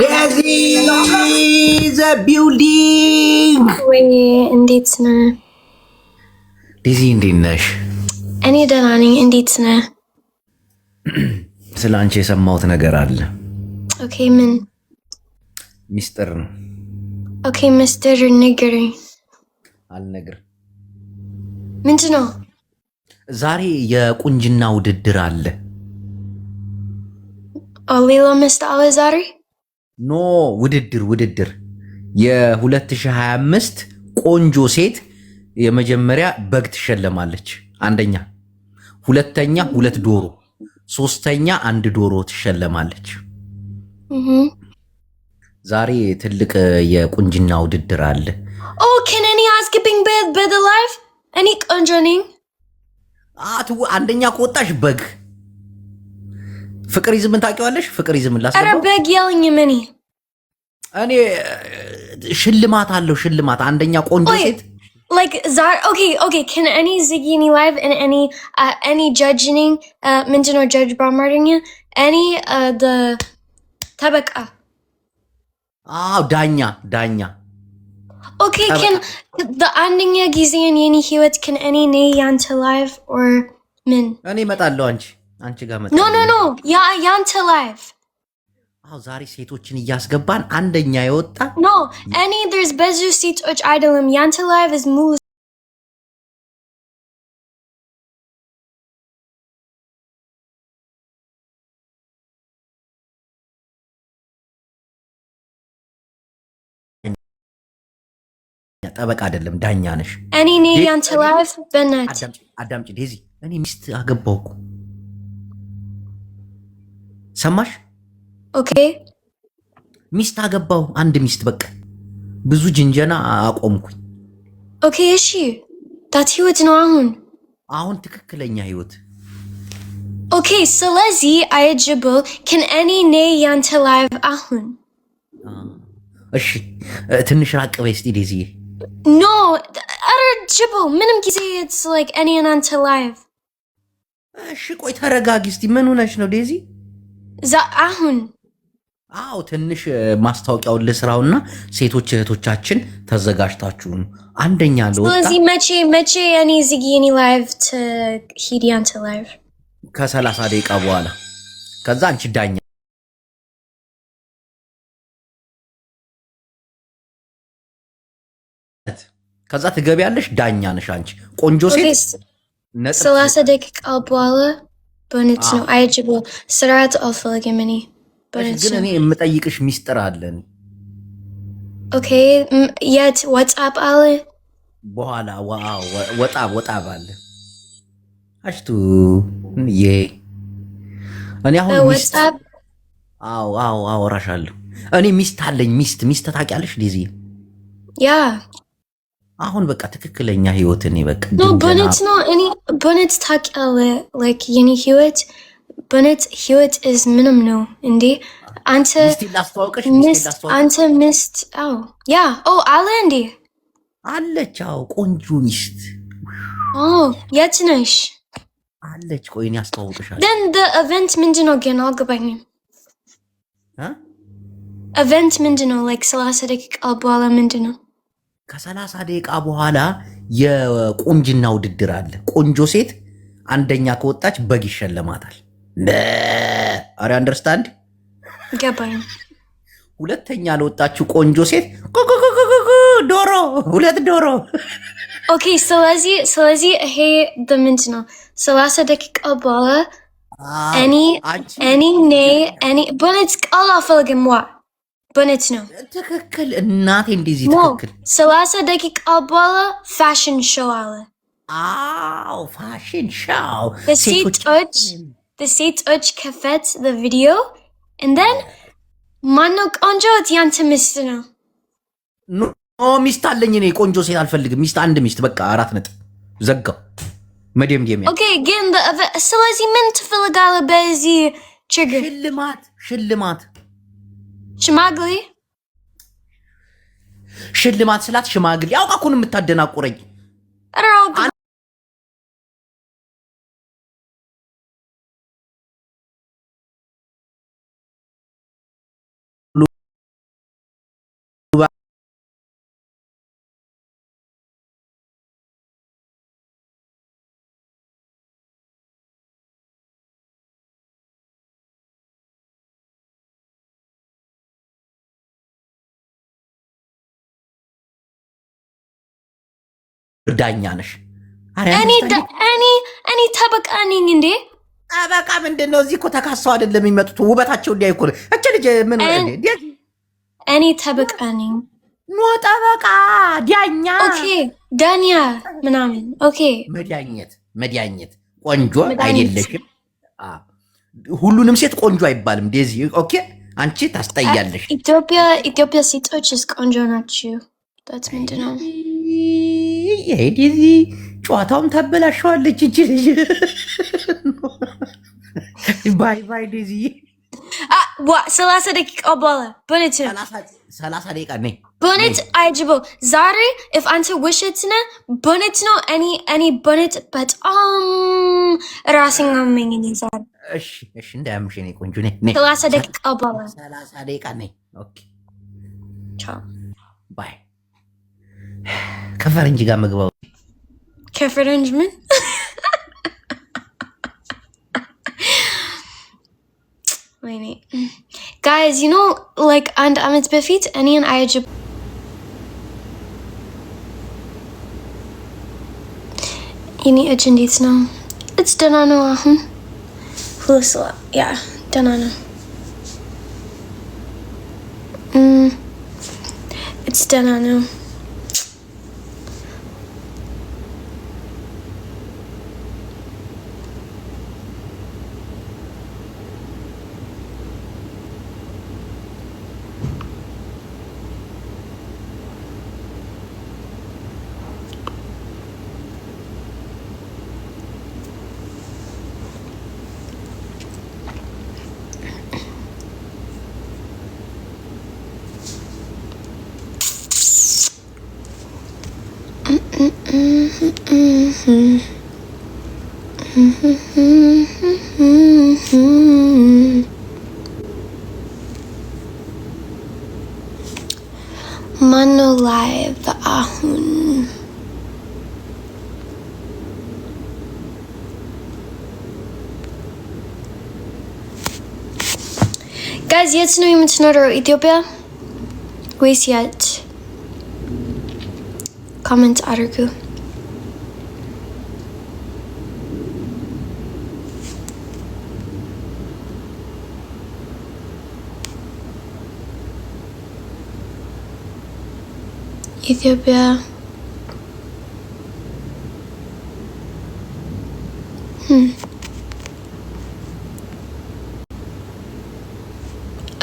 This is a building. ወይ እንዴት ነህ? ዲዚ እንዴት ነሽ? እኔ ደህና ነኝ። እንዴት ነህ? ስለ አንቺ የሰማሁት ነገር አለ። ኦኬ ምን? ሚስጥር ነው። ኦኬ ሚስጥር ንገረኝ። አልነግርም። ምንድን ነው? ዛሬ የቁንጅና ውድድር አለ። ሌላ ሚስት አለ ዛሬ? ኖ ውድድር የ2025 ቆንጆ ሴት የመጀመሪያ በግ ትሸለማለች። አንደኛ፣ ሁለተኛ 2 ዶሮ፣ ሶስተኛ 1 ዶሮ ትሸለማለች። ዛሬ ትልቅ የቁንጅና ውድድር አለ። ኦ ከነኒ አስገቢኝ በደ ላይፍ እኔ ቆንጆ ነኝ። አንደኛ ከወጣሽ በግ ፍቅር ይዝምን ታውቂዋለሽ? ፍቅር ይዝምን ላስገባው። ኧረ በግ ያለኝም እኔ ሽልማት አለው። ሽልማት አንደኛ ቆንጆ ሴት like okay can any ziggy live and any judging ምንድነው judge በአማርኛ any the ተበቃ ዳኛ okay can the አንደኛ ጊዜን የኔ ህይወት can any ነይ ያንተ live or ምን እኔ እመጣለሁ አንቺ ጋር መጣ no ያንተ live ዛሬ ሴቶችን እያስገባን አንደኛ የወጣ no any there's ብዙ ሴቶች አይደለም ያንተ live is ሙሉ ጠበቃ አይደለም ዳኛ ነሽ። እኔ ያንተ live በእናት አዳምጪ ዴዚ እኔ ሚስት አገባው እኮ ሰማሽ? ኦኬ ሚስት አገባው አንድ ሚስት በቃ ብዙ ጅንጀና አቆምኩኝ። ኦኬ እሺ ዳት ህይወት ነው አሁን ትክክለኛ ህይወት። ኦኬ ስለዚህ አይጅብል can any ነይ ያንተ live አሁን እሺ ትንሽ ራቅ በይ እስቲ ዴዚ no አይጅብል ምንም ጊዜ it's like any ያንተ live እሺ ቆይ ተረጋጊ እስቲ ምን ሆነሽ ነው ዴዚ? አሁን ትንሽ ማስታወቂያውን ልስራውና ሴቶች እህቶቻችን ተዘጋጅታችሁ ነው አንደኛ ለወጣ። ስለዚህ መቼ እኔ ዝጊ እኔ ላይቭ ሂድ ያንተ ላይቭ ከ30 ደቂቃ በኋላ ከዛ አንቺ ዳኛ ከዛ ትገቢያለሽ ዳኛ ነሽ አንቺ ቆንጆ ሴት 30 ደቂቃ በኋላ በእውነት ነው አይጅብል ስርዓት አልፈልግም እኔ ግን እኔ የምጠይቅሽ ሚስጥር አለን። ኦኬ የት ዋትስአፕ አለ በኋላ ወጣ ባለ አሽቱ እኔ አሁን ዋትስአፕ አወራሻለሁ። እኔ ሚስት አለኝ። ሚስት ታውቂያለሽ ዲዚ? ያ አሁን በቃ ትክክለኛ ህይወት እኔ በቃ በእውነት ነው እኔ በእውነት ታውቂያለህ like የኔ ህይወት ህይወት is ምንም ነው እንዴ አንተ ሚስት ያ አለ እንዴ አለች ቆንጆ ሚስት የት ነሽ አለች ቆይ እኔ አስተዋውቅሻለሁ then the event ምንድነው ግን አልገባኝም event ምንድነው like 30 ደቂቃ በኋላ ምንድነው ከ30 ደቂቃ በኋላ የቁንጅና ውድድር አለ። ቆንጆ ሴት አንደኛ ከወጣች በግ ይሸለማታል። አሪ አንደርስታንድ ገባኝ። ሁለተኛ ለወጣችው ቆንጆ ሴት ዶሮ 2 ዶሮ። ኦኬ ስለዚህ ይሄ ምንድነው 30 ደቂቃ በኋላ እኔ በእውነት ቃል አልፈልግም በእውነት ነው ትክክል እናቴ እንደዚህ ትክክል 30 ደቂቃ በኋላ ፋሽን ሾው አለ። ፋሽን ሾው ሴቶች ከፈት the video and then ማነው ቆንጆ ያንተ ሚስት ነው? ሚስት አለኝ እኔ ቆንጆ ሴት አልፈልግም። ሚስት አንድ ሚስት በቃ 4 ነጥብ ዘጋው። መደምደሚያ ኦኬ ግን ስለዚህ ምን ትፈልጋለህ በዚህ ችግር? ሽልማት ሽልማት ስላት ሽማግሌ አውቃ እኮ ነው የምታደናቁረኝ። ዳኛ ነሽ። እኔ ጠበቃ ነኝ እንዴ? ጠበቃ ምንድን ነው? እዚህ እኮ ተካሰው አይደለም የሚመጡት፣ ውበታቸው እንዲያይ እኮ ነው። እቺ ልጅ ምን እኔ ጠበቃ ነኝ። ኖ ጠበቃ ዳኛ። ኦኬ ዳኛ ምናምን። ኦኬ መዳኘት ቆንጆ አይደለሽም። ሁሉንም ሴት ቆንጆ አይባልም ዴዚ። ኦኬ አንቺ ታስጠያለሽ። ኢትዮጵያ ሴቶችስ ቆንጆ ናቸው። ዳት ምንድን ነው? ይሄ ዴዚ ጨዋታውን ታበላሸዋለች እቺ ልጅ። ባይ ባይ ዴዚ። 30 ደቂቃ በኋላ በእውነት 30 ደቂቃ ነኝ። በእውነት አይጅበው ዛሬ if አንተ ውሸት ነህ በእውነት ነው። እኔ በእውነት በጣም ራሴን አመመኝ ዛሬ። እሺ እንዳያምሽ ነኝ ቆንጆ ነኝ። 30 ደቂቃ በኋላ 30 ደቂቃ ነኝ። ኦኬ ቻው ባይ። ከፈረንጅ ጋር መግባው ከፈረንጅ ምን ወይኔ guys, you know, like አንድ አመት በፊት እኔን አይጅብ የኔ እጅ እንዴት ነው? it's ደህና ነው አሁን ሁስላ ያ ደህና ነው። it's ደህና ነው። ማነው ላይቭ አሁን? ጋይዝ የት ነው የምትኖረው? ኢትዮጵያ ወይስ የት? ኮሜንት አድርጉ። ኢትዮጵያ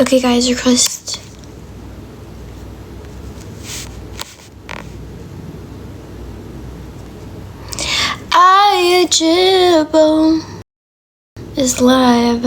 Okay guys, request. Ajibo is live.